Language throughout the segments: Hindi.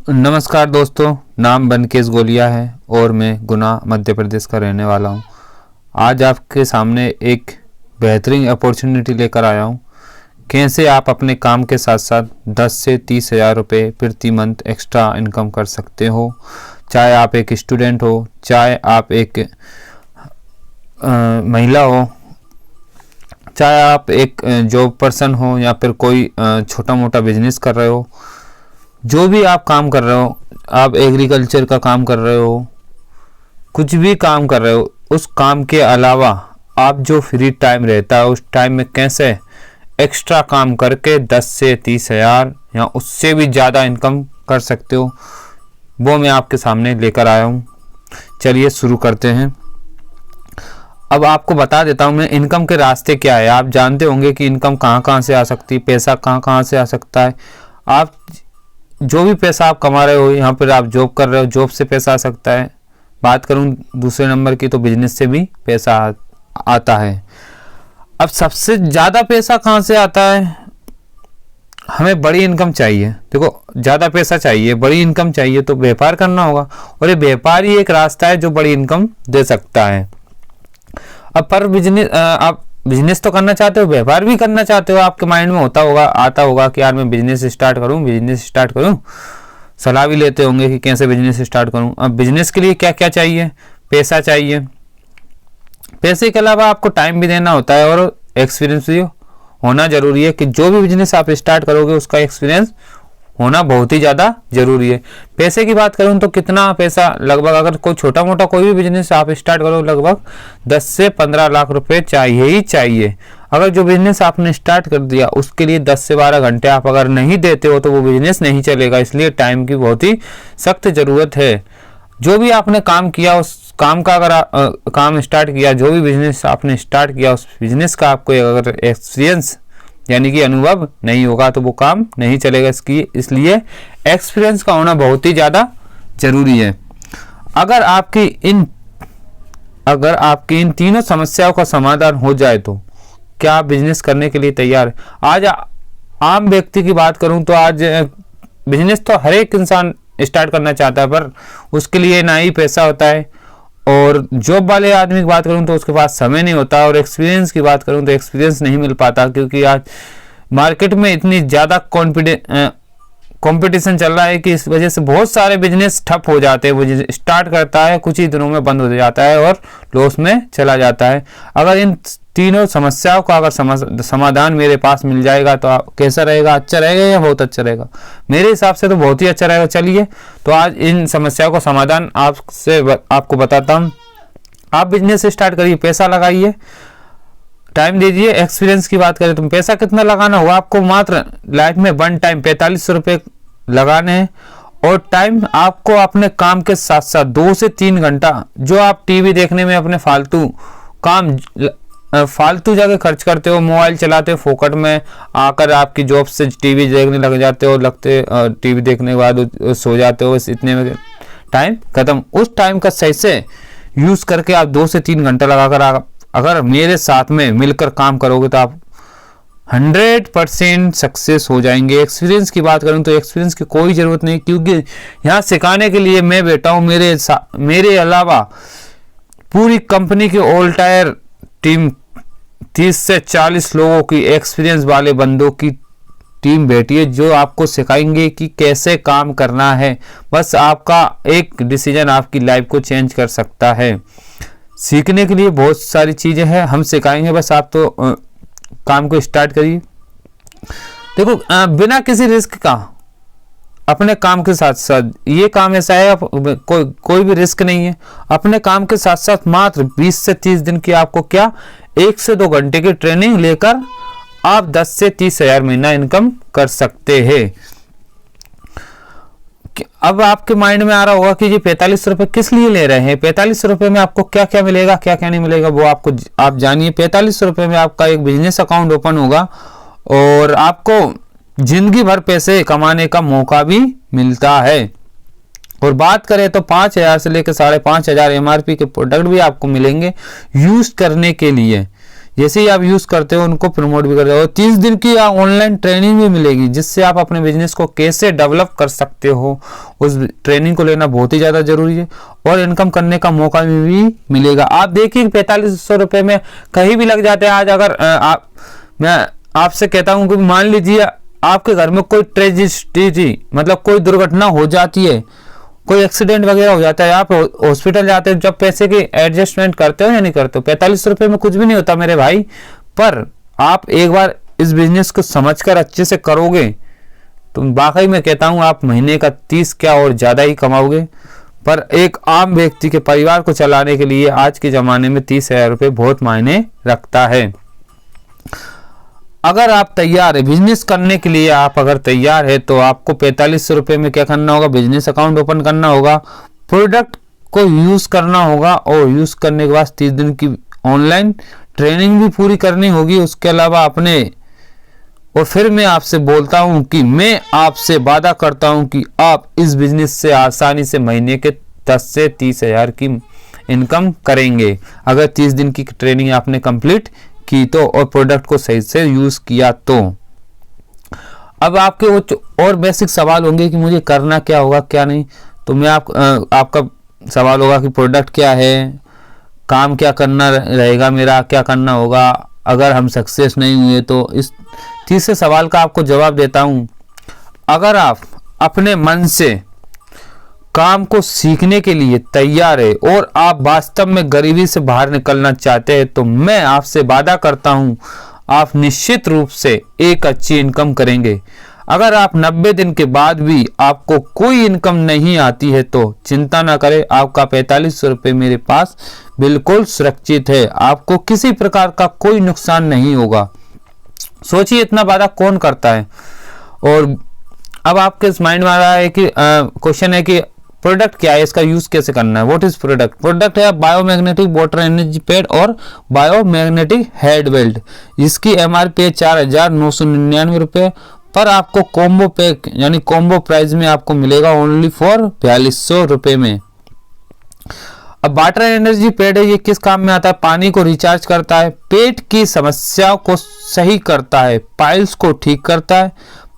नमस्कार दोस्तों, नाम बनकेश गोलिया है और मैं गुना मध्य प्रदेश का रहने वाला हूं। आज आपके सामने एक बेहतरीन अपॉर्चुनिटी लेकर आया हूं। कैसे आप अपने काम के साथ साथ 10 से 30 हज़ार रुपये प्रति मंथ एक्स्ट्रा इनकम कर सकते हो। चाहे आप एक स्टूडेंट हो, चाहे आप एक महिला हो, चाहे आप एक जॉब पर्सन हो या फिर कोई छोटा मोटा बिजनेस कर रहे हो। जो भी आप काम कर रहे हो, आप एग्रीकल्चर का काम कर रहे हो, कुछ भी काम कर रहे हो, उस काम के अलावा आप जो फ्री टाइम रहता है उस टाइम में कैसे एक्स्ट्रा काम करके 10 से 30 हज़ार या उससे भी ज़्यादा इनकम कर सकते हो, वो मैं आपके सामने लेकर आया हूँ। चलिए शुरू करते हैं। अब आपको बता देता हूँ मैं इनकम के रास्ते क्या है। आप जानते होंगे कि इनकम कहाँ कहाँ से आ सकती है, पैसा कहाँ कहाँ से आ सकता है। आप जो भी पैसा आप कमा रहे हो, यहाँ पर आप जॉब कर रहे हो, जॉब से पैसा आ सकता है। बात करूँ दूसरे नंबर की तो बिजनेस से भी पैसा आता है। अब सबसे ज़्यादा पैसा कहाँ से आता है? हमें बड़ी इनकम चाहिए। देखो, ज़्यादा पैसा चाहिए, बड़ी इनकम चाहिए तो व्यापार करना होगा, और ये व्यापार ही एक रास्ता है जो बड़ी इनकम दे सकता है। अब पर बिजनेस आप बिजनेस तो करना चाहते हो, व्यापार भी करना चाहते हो। आपके माइंड में आता होगा कि यार मैं बिजनेस स्टार्ट करूं। सलाह भी लेते होंगे कि कैसे बिजनेस स्टार्ट करूं। अब बिजनेस के लिए क्या क्या चाहिए? पैसा चाहिए। पैसे के अलावा आपको टाइम भी देना होता है और एक्सपीरियंस भी होना जरूरी है कि जो भी बिजनेस आप स्टार्ट करोगे उसका एक्सपीरियंस होना बहुत ही ज़्यादा जरूरी है। पैसे की बात करूं तो कितना पैसा, लगभग अगर कोई छोटा मोटा कोई भी बिजनेस आप स्टार्ट करो, लगभग 10 से 15 लाख रुपए चाहिए ही चाहिए। अगर जो बिजनेस आपने स्टार्ट कर दिया उसके लिए 10 से 12 घंटे आप अगर नहीं देते हो तो वो बिजनेस नहीं चलेगा। इसलिए टाइम की बहुत ही सख्त ज़रूरत है। जो भी आपने काम किया, उस काम का अगर काम स्टार्ट किया, जो भी बिजनेस आपने स्टार्ट किया, उस बिजनेस का आपको अगर एक्सपीरियंस यानी कि अनुभव नहीं होगा तो वो काम नहीं चलेगा। इसलिए एक्सपीरियंस का होना बहुत ही ज़्यादा जरूरी है। अगर आपकी इन तीनों समस्याओं का समाधान हो जाए तो क्या आप बिजनेस करने के लिए तैयार है? आज आम व्यक्ति की बात करूं तो आज बिजनेस तो हर एक इंसान स्टार्ट करना चाहता है, पर उसके लिए ना ही पैसा होता है। और जॉब वाले आदमी की बात करूं तो उसके पास समय नहीं होता। और एक्सपीरियंस की बात करूं तो एक्सपीरियंस नहीं मिल पाता, क्योंकि आज मार्केट में इतनी ज़्यादा कंपटीशन चल रहा है कि इस वजह से बहुत सारे बिजनेस ठप हो जाते हैं। वो स्टार्ट करता है, कुछ ही दिनों में बंद हो जाता है और लॉस में चला जाता है। अगर इन तीनों समस्याओं का अगर समाधान मेरे पास मिल जाएगा तो कैसा रहेगा? अच्छा रहेगा या बहुत अच्छा रहेगा? मेरे हिसाब से तो बहुत ही अच्छा रहेगा। चलिए तो आज इन समस्याओं का समाधान आपको बताता हूँ। आप बिजनेस स्टार्ट करिए, पैसा लगाइए, टाइम दीजिए। एक्सपीरियंस की बात करें तो पैसा कितना लगाना होगा आपको? मात्र लाइफ में वन टाइम 4500 रुपये लगाने हैं। और टाइम आपको अपने काम के साथ साथ 2 से 3 घंटा जो आप टीवी देखने में अपने फालतू जगह खर्च करते हो, मोबाइल चलाते हो, फोकट में आकर आपकी जॉब से टीवी देखने लग जाते हो, टीवी देखने के बाद सो जाते हो, बस इतने में टाइम खत्म। उस टाइम का सही से यूज़ करके आप 2 से 3 घंटा लगाकर अगर मेरे साथ में मिलकर काम करोगे तो आप 100% सक्सेस हो जाएंगे। एक्सपीरियंस की बात करूं तो एक्सपीरियंस की कोई ज़रूरत नहीं, क्योंकि यहाँ सिखाने के लिए मैं बैठा हूँ। मेरे अलावा पूरी कंपनी की ऑल टायर टीम 30 से 40 लोगों की एक्सपीरियंस वाले बंदों की टीम बैठी है जो आपको सिखाएंगे कि कैसे काम करना है। बस आपका एक डिसीजन आपकी लाइफ को चेंज कर सकता है। सीखने के लिए बहुत सारी चीज़ें हैं, हम सिखाएंगे, बस आप तो काम को स्टार्ट करिए। देखो, बिना किसी रिस्क का अपने काम के साथ साथ, ये काम ऐसा है कोई भी रिस्क नहीं है। अपने काम के साथ साथ मात्र 20 से 30 दिन की आपको 1 से 2 घंटे की ट्रेनिंग लेकर आप 10 से 30 हज़ार महीना इनकम कर सकते हैं। अब आपके माइंड में आ रहा होगा कि ये 4500 रुपये किस लिए ले रहे हैं? 4500 रुपये में आपको क्या क्या मिलेगा, क्या क्या नहीं मिलेगा, वो आप जानिए। 4500 रुपये में आपका एक बिजनेस अकाउंट ओपन होगा और आपको जिंदगी भर पैसे कमाने का मौका भी मिलता है। और बात करें तो 5000 से लेकर 5500 MRP के प्रोडक्ट भी आपको मिलेंगे यूज करने के लिए। जैसे ही आप यूज़ करते हो उनको प्रमोट भी करते हो। 30 दिन की ऑनलाइन ट्रेनिंग भी मिलेगी जिससे आप अपने बिजनेस को कैसे डेवलप कर सकते हो, उस ट्रेनिंग को लेना बहुत ही ज़्यादा ज़रूरी है। और इनकम करने का मौका भी मिलेगा। आप देखिए 4500 रुपये में कहीं भी लग जाते हैं। आज अगर मैं आपसे कहता हूँ कि मान लीजिए आपके घर में कोई ट्रेजिडी मतलब कोई दुर्घटना हो जाती है, कोई एक्सीडेंट वगैरह हो जाता है, आप हॉस्पिटल जाते हो, जब पैसे की एडजस्टमेंट करते हो या नहीं करते हो? 45 रुपये में कुछ भी नहीं होता मेरे भाई। पर आप एक बार इस बिजनेस को समझकर अच्छे से करोगे तो वाकई में कहता हूँ आप महीने का 30 क्या और ज़्यादा ही कमाओगे। पर एक आम व्यक्ति के परिवार को चलाने के लिए आज के ज़माने में 30,000 रुपये बहुत मायने रखता है। अगर आप तैयार है बिजनेस करने के लिए, आप अगर तैयार है तो आपको 4500 रुपये में क्या करना होगा? बिजनेस अकाउंट ओपन करना होगा, प्रोडक्ट को यूज़ करना होगा और यूज़ करने के बाद 30 दिन की ऑनलाइन ट्रेनिंग भी पूरी करनी होगी। उसके अलावा अपने और फिर मैं आपसे बोलता हूं कि मैं आपसे वादा करता हूं कि आप इस बिजनेस से आसानी से महीने के 10 से 30,000 की इनकम करेंगे अगर 30 दिन की ट्रेनिंग आपने कंप्लीट की तो, और प्रोडक्ट को सही से यूज़ किया तो। अब आपके और बेसिक सवाल होंगे कि मुझे करना क्या होगा क्या नहीं। तो मैं आपका सवाल होगा कि प्रोडक्ट क्या है, काम क्या करना रहेगा मेरा, क्या करना होगा अगर हम सक्सेस नहीं हुए तो। इस तीसरे सवाल का आपको जवाब देता हूं। अगर आप अपने मन से काम को सीखने के लिए तैयार है और आप वास्तव में गरीबी से बाहर निकलना चाहते हैं तो मैं आपसे वादा करता हूं आप निश्चित रूप से एक अच्छी इनकम करेंगे। अगर आप 90 दिन के बाद भी आपको कोई इनकम नहीं आती है तो चिंता ना करें, आपका 4500 रुपये मेरे पास बिल्कुल सुरक्षित है। आपको किसी प्रकार का कोई नुकसान नहीं होगा। सोचिए इतना वादा कौन करता है। और अब आपके इस माइंड में आ रहा है कि क्वेश्चन है कि प्रोडक्ट क्या है, इसका यूज कैसे करना है। What is product? प्रोडक्ट है बायोमैग्नेटिक वाटर एनर्जी पैड और बायोमैग्नेटिक हेड बेल्ट। इसकी MRP है 4,999 रुपये, पर आपको कॉम्बो पैक यानी कॉम्बो प्राइस में आपको मिलेगा ओनली फॉर 4200 रुपये में। अब वाटर एनर्जी पैड है, ये किस काम में आता है? पानी को रिचार्ज करता है, पेट की समस्याओं को सही करता है, पाइल्स को ठीक करता है,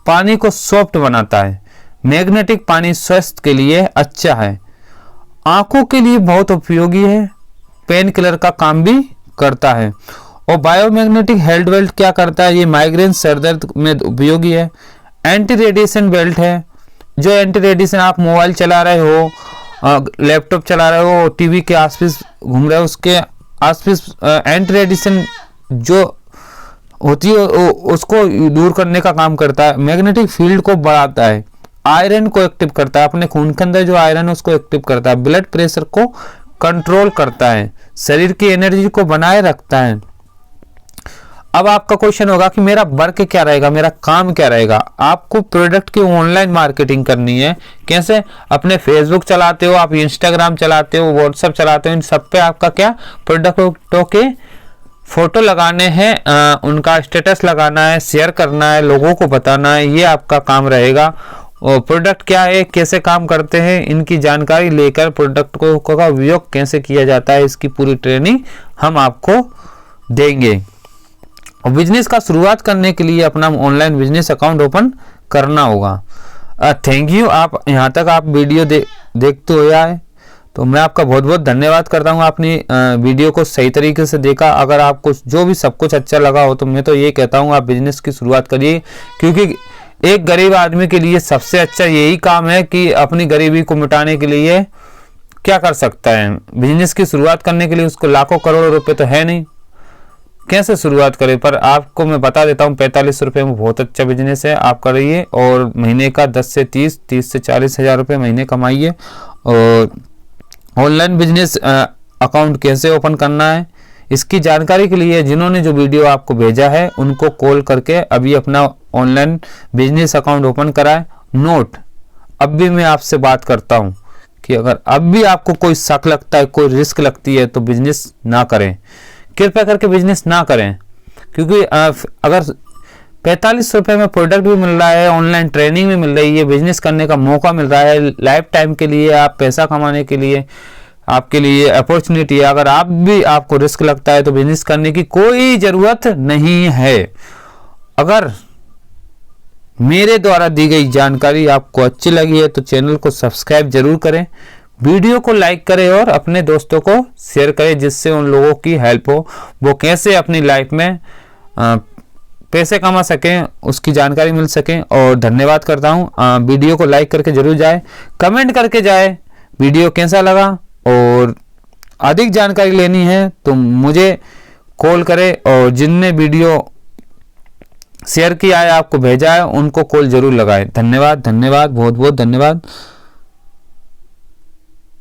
पानी को सॉफ्ट बनाता है। मैग्नेटिक पानी स्वास्थ्य के लिए अच्छा है, आंखों के लिए बहुत उपयोगी है, पेन किलर का काम भी करता है। और बायोमैग्नेटिक हेड बेल्ट क्या करता है? ये माइग्रेन सरदर्द में उपयोगी है। एंटी रेडिएशन बेल्ट है, जो एंटी रेडिएशन आप मोबाइल चला रहे हो, लैपटॉप चला रहे हो, टीवी के आसपास घूम रहे हो, उसके आसपास एंटी रेडिएशन जो होती है उसको दूर करने का काम करता है। मैग्नेटिक फील्ड को बढ़ाता है, आयरन को एक्टिव करता है, अपने खून के अंदर जो आयरन है उसको एक्टिव करता है, ब्लड प्रेशर को कंट्रोल करता है, शरीर की एनर्जी को बनाए रखता है। अब आपका क्वेश्चन होगा कि मेरा वर्क क्या रहेगा, मेरा काम क्या रहेगा। आपको प्रोडक्ट की ऑनलाइन मार्केटिंग करनी है। कैसे? अपने फेसबुक चलाते हो, आप इंस्टाग्राम चलाते हो, व्हाट्सएप चलाते हो, इन सब पे आपका क्या प्रोडक्टों के फोटो लगाने हैं, उनका स्टेटस लगाना है, शेयर करना है, लोगों को बताना है, ये आपका काम रहेगा। और प्रोडक्ट क्या है, कैसे काम करते हैं, इनकी जानकारी लेकर प्रोडक्ट को का उपयोग कैसे किया जाता है, इसकी पूरी ट्रेनिंग हम आपको देंगे। और बिजनेस का शुरुआत करने के लिए अपना ऑनलाइन बिजनेस अकाउंट ओपन करना होगा। थैंक यू, आप यहाँ तक आप वीडियो देखते हो आए तो मैं आपका बहुत बहुत धन्यवाद करता हूँ। आपने वीडियो को सही तरीके से देखा। अगर आपको जो भी सब कुछ अच्छा लगा हो तो मैं तो ये कहता हूँ आप बिजनेस की शुरुआत करिए, क्योंकि एक गरीब आदमी के लिए सबसे अच्छा यही काम है कि अपनी गरीबी को मिटाने के लिए क्या कर सकता है। बिजनेस की शुरुआत करने के लिए उसको लाखों करोड़ों रुपए तो है नहीं, कैसे शुरुआत करें। पर आपको मैं बता देता हूँ 45 रुपये में बहुत अच्छा बिजनेस है, आप करिए और महीने का 10 से 30 से 40 हज़ार रुपये महीने कमाइए। और ऑनलाइन बिजनेस अकाउंट कैसे ओपन करना है इसकी जानकारी के लिए जिन्होंने जो वीडियो आपको भेजा है उनको कॉल करके अभी अपना ऑनलाइन बिजनेस अकाउंट ओपन कराएं। नोट, अब भी मैं आपसे बात करता हूं कि अगर अब भी आपको कोई शक लगता है, कोई रिस्क लगती है तो बिजनेस ना करें, कृपया करके बिजनेस ना करें। क्योंकि अगर 45 रुपये में प्रोडक्ट भी मिल रहा है, ऑनलाइन ट्रेनिंग भी मिल रही है, बिजनेस करने का मौका मिल रहा है, लाइफ टाइम के लिए आप पैसा कमाने के लिए आपके लिए अपॉर्चुनिटी है। अगर आपको रिस्क लगता है तो बिजनेस करने की कोई ज़रूरत नहीं है। अगर मेरे द्वारा दी गई जानकारी आपको अच्छी लगी है तो चैनल को सब्सक्राइब जरूर करें, वीडियो को लाइक करें और अपने दोस्तों को शेयर करें, जिससे उन लोगों की हेल्प हो, वो कैसे अपनी लाइफ में पैसे कमा सकें, उसकी जानकारी मिल सके। और धन्यवाद करता हूं। वीडियो को लाइक करके जरूर जाए, कमेंट करके जाए वीडियो कैसा लगा, और अधिक जानकारी लेनी है तो मुझे कॉल करें, और जिनने वीडियो शेयर किया है आपको भेजा है उनको कॉल जरूर लगाएं। धन्यवाद, धन्यवाद, बहुत बहुत धन्यवाद।